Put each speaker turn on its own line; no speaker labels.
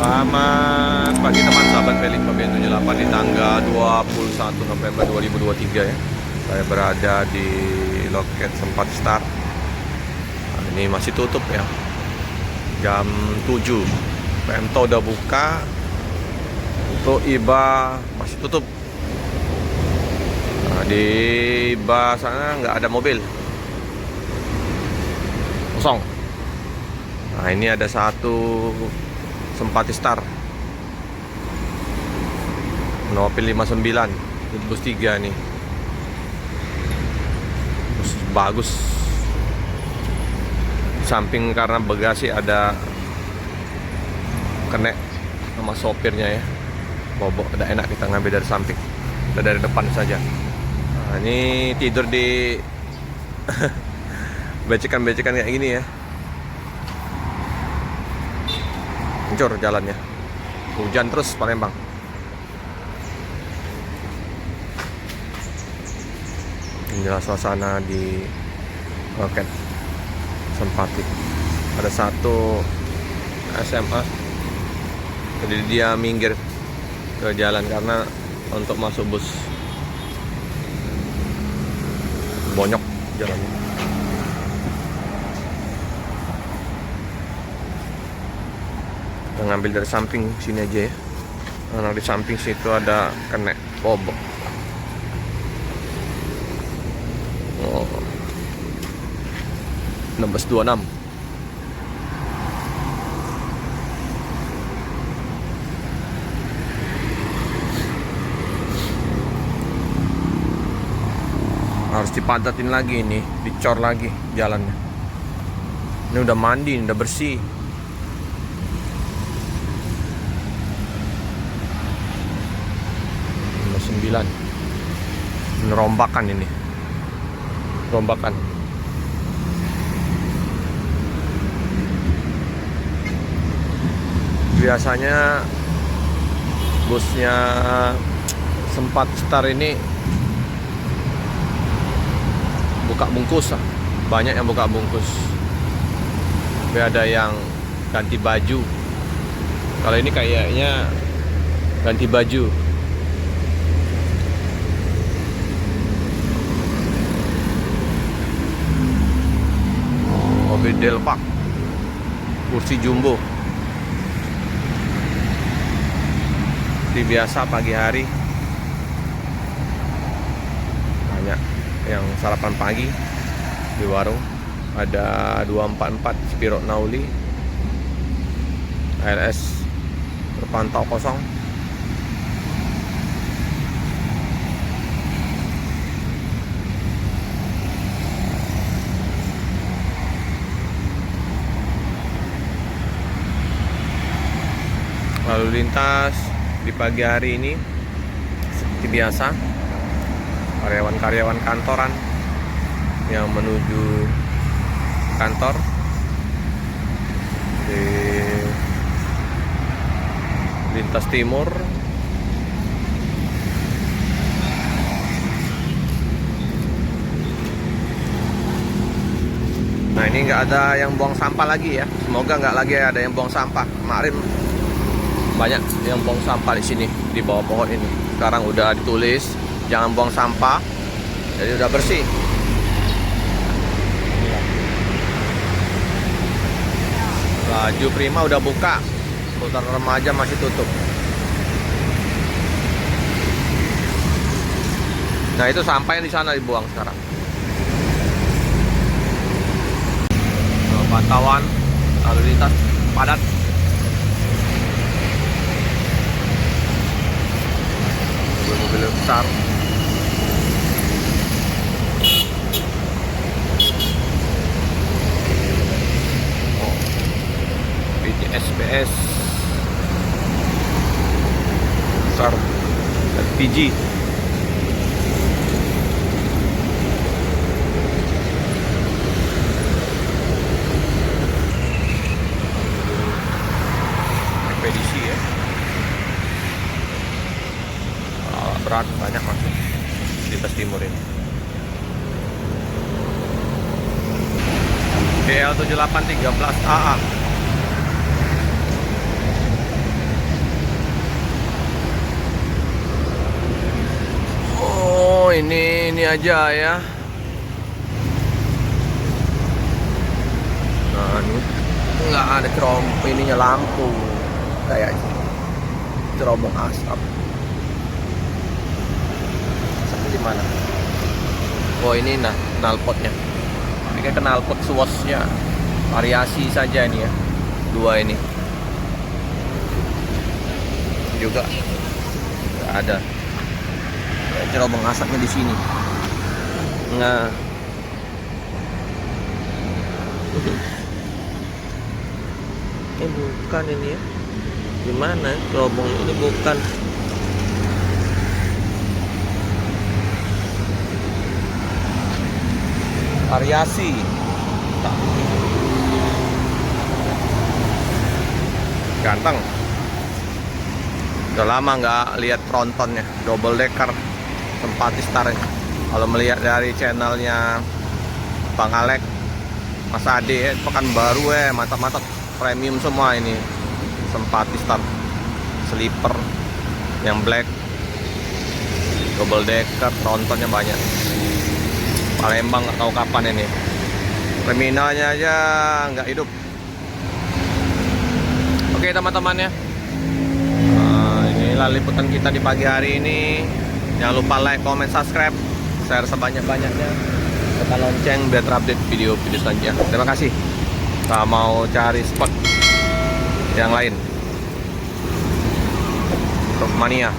Selamat pagi teman sahabat Felix Pabien 78 di tanggal 21 November 2023 ya. Saya berada di loket Sempat Star. Nah, ini masih tutup ya. Jam 7. Pemto udah buka. Untuk IBA masih tutup. Nah, di IBA sana nggak ada mobil. Kosong. Nah, ini ada satu Sempat Star Nopil 59 bus 3 nih. Bus bagus. Samping karena bagasi ada kena sama sopirnya ya. Bobok, udah enak kita ngambil dari samping. Udah dari depan saja. Nah, ini tidur di becekan-becekan kayak gini ya. Hancur jalannya. Hujan terus Palembang. Inilah suasana di loket Sempati. Ada satu SMA. Jadi dia minggir ke jalan karena untuk masuk bus. Bonyok jalannya. Kita ngambil dari samping sini aja ya. Karena di samping situ ada kena bobok. Oh. 1626. Harus dipadatin lagi ini, dicor lagi jalannya. Ini udah mandi, udah bersih. Ini rombakan ini. Rombakan. Biasanya busnya Sempat Star ini buka bungkus. Banyak yang buka bungkus. Tapi ada yang ganti baju. Kalau ini kayaknya ganti baju. Mobil Delpak, kursi jumbo. Seperti biasa pagi hari banyak yang sarapan pagi di warung. Ada 244 Spiro Nauli, ALS terpantau kosong. Lalu lintas di pagi hari ini seperti biasa, karyawan-karyawan kantoran yang menuju kantor di lintas timur. Nah, ini nggak ada yang buang sampah lagi ya. Semoga nggak lagi ada yang buang sampah. Kemarin banyak yang buang sampah di sini di bawah pohon ini. Sekarang udah ditulis jangan buang sampah, jadi udah bersih. Laju Prima udah buka, Putar Remaja masih tutup. Nah, itu sampah yang di sana dibuang sekarang. Pantauan lalu lintas padat. Mobil besar. Oh. PJSPS besar. LPG. Ekspedisi ya. Berat banyak masuk di lintas timur ini. BL 7813AA. aja ya. Nah, ini nggak ada ininya lampu kayak cerobong asap. Asapnya di mana? Oh ini nah knalpotnya. Ini kayak knalpot swatchnya. Variasi saja ini ya. Dua ini. Juga nggak ada. Cerobong asapnya di sini. Nah. Bukan ini ya. Gimana cerobong ini bukan. Variasi. Ganteng. Udah lama nggak lihat trontonnya, double decker Sympathistar. Kalau melihat dari channelnya Bang Alek, Mas Ade, Pekanbaru mantap-mantap, premium semua ini Sympathistar sleeper yang black, double decker, trontonnya banyak. Palembang nggak tahu kapan ini, terminalnya aja nggak hidup. Oke teman-teman ya, inilah liputan kita di pagi hari ini. Jangan lupa like, comment, subscribe, share sebanyak-banyaknya, tekan lonceng biar terupdate video-video selanjutnya. Terima kasih. Kita mau cari spot yang lain untuk mania.